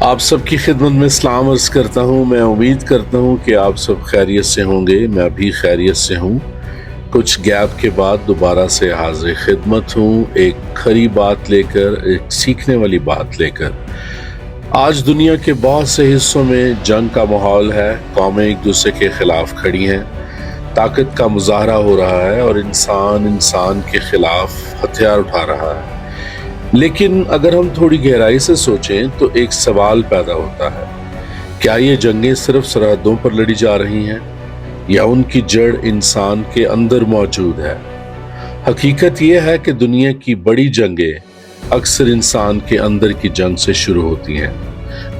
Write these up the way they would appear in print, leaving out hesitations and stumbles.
आप सबकी खिदमत में सलाम अर्ज़ करता हूँ। मैं उम्मीद करता हूँ कि आप सब खैरियत से होंगे। मैं भी खैरियत से हूँ। कुछ गैप के बाद दोबारा से हाज़िर खिदमत हूँ, एक खरी बात लेकर, एक सीखने वाली बात लेकर। आज दुनिया के बहुत से हिस्सों में जंग का माहौल है, कौमें एक दूसरे के खिलाफ खड़ी हैं, ताकत का मुजाहरा हो रहा है और इंसान के खिलाफ हथियार उठा रहा है। लेकिन अगर हम थोड़ी गहराई से सोचें तो एक सवाल पैदा होता है, क्या ये जंगें सिर्फ सरहदों पर लड़ी जा रही हैं या उनकी जड़ इंसान के अंदर मौजूद है? हकीकत ये है कि दुनिया की बड़ी जंगें अक्सर इंसान के अंदर की जंग से शुरू होती हैं।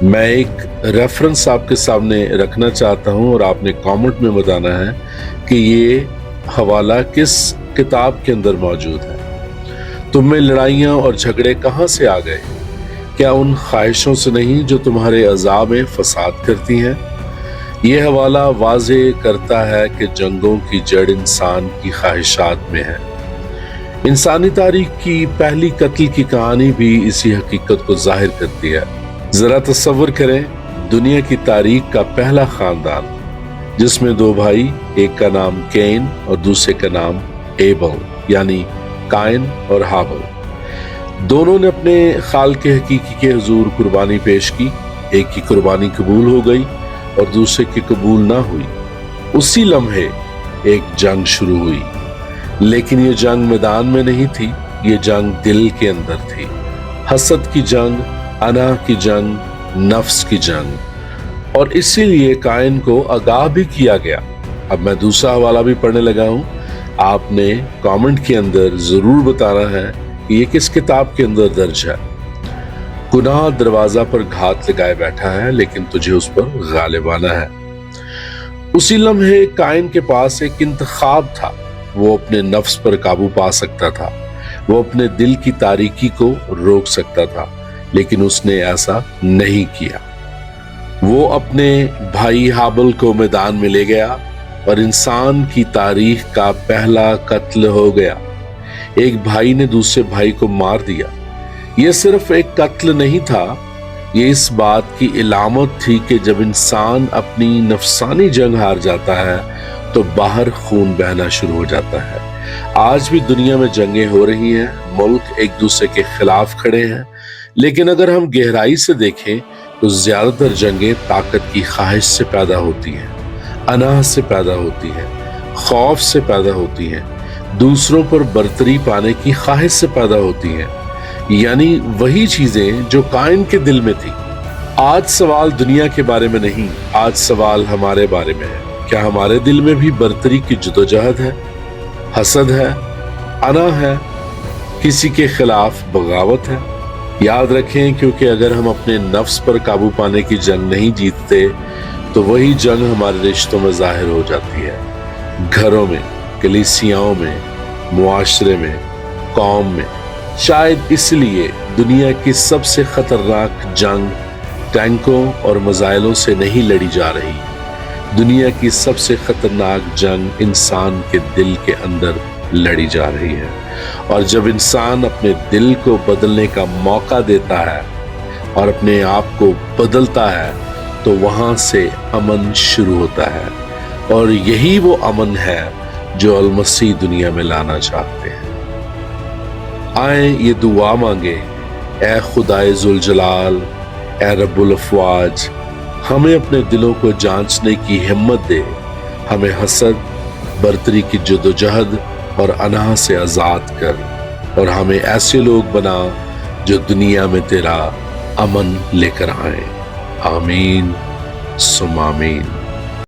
मैं एक रेफरेंस आपके सामने रखना चाहता हूं और आपने कमेंट में बताना है कि ये हवाला किस किताब के अंदर मौजूद है। तुम में लड़ाइयाँ और झगड़े कहाँ से आ गए? क्या उन ख्वाहिशों से नहीं जो तुम्हारे अज़ा में फसाद करती हैं? ये हवाला वाज़े करता है कि जंगों की जड़ इंसान की ख्वाहिशात में है। इंसानी तारीख की पहली कत्ल की कहानी भी इसी हकीकत को जाहिर करती है। जरा तसव्वुर करें, दुनिया की तारीख का पहला खानदान जिसमें दो भाई, एक का नाम कैन और दूसरे का नाम एबल यानी कायन और हाबल, दोनों ने अपने खाल के हकीकी के हुजूर कुर्बानी पेश की। एक की कुर्बानी कबूल हो गई और दूसरे की कबूल ना हुई। उसी लम्हे एक जंग शुरू हुई, लेकिन ये जंग मैदान में नहीं थी, ये जंग दिल के अंदर थी। हसद की जंग, अना की जंग, नफ्स की जंग। और इसीलिए कायन को आगाह भी किया गया। अब मैं दूसरा हवाला भी पढ़ने लगा हूं। आपने कमेंट के अंदर जरूर बताना है कि ये किस किताब के अंदर दर्ज है। गुनाह दरवाजा पर घात लगाए बैठा है, लेकिन तुझे उस पर गालिब आना है। उसी लम्हे कायन के पास एक इंतखाब था। वो अपने नफ्स पर काबू पा सकता था, वो अपने दिल की तारीकी को रोक सकता था, लेकिन उसने ऐसा नहीं किया। वो अपने भाई हाबल को मैदान में ले गया और इंसान की तारीख का पहला कत्ल हो गया। एक भाई ने दूसरे भाई को मार दिया। यह सिर्फ एक कत्ल नहीं था, ये इस बात की इलामत थी कि जब इंसान अपनी नफसानी जंग हार जाता है तो बाहर खून बहना शुरू हो जाता है। आज भी दुनिया में जंगें हो रही हैं, मुल्क एक दूसरे के खिलाफ खड़े हैं, लेकिन अगर हम गहराई से देखें तो ज्यादातर जंगें ताकत की ख्वाहिश से पैदा होती हैं, अनाह से पैदा होती है, खौफ से पैदा होती है, दूसरों पर बरतरी पाने की ख्वाहिश से पैदा होती है, यानी वही चीजें जो कायन के दिल में थी। आज सवाल दुनिया के बारे में नहीं, आज सवाल हमारे बारे में है। क्या हमारे दिल में भी बरतरी की जदोजहद है, हसद है, अना है, किसी के खिलाफ बगावत है? याद रखें, क्योंकि अगर हम अपने नफ्स पर काबू पाने की जंग नहीं जीतते तो वही जंग हमारे रिश्तों में जाहिर हो जाती है। घरों में, कलीसियाओं में, मुआशरे में, कौम में। शायद इसलिए दुनिया की सबसे खतरनाक जंग टैंकों और मिसाइलों से नहीं लड़ी जा रही। दुनिया की सबसे खतरनाक जंग इंसान के दिल के अंदर लड़ी जा रही है। और जब इंसान अपने दिल को बदलने का मौका देता है और अपने आप को बदलता है तो वहां से अमन शुरू होता है, और यही वो अमन है जो अल मसीह दुनिया में लाना चाहते हैं। आए ये दुआ मांगे, ए खुदाए जुल जलाल, ए रब्बुल अफवाज, हमें अपने दिलों को जांचने की हिम्मत दे। हमें हसद, बरतरी की जदोजहद और अनाह से आजाद कर, और हमें ऐसे लोग बना जो दुनिया में तेरा अमन लेकर आए। आमीन सुम आमीन।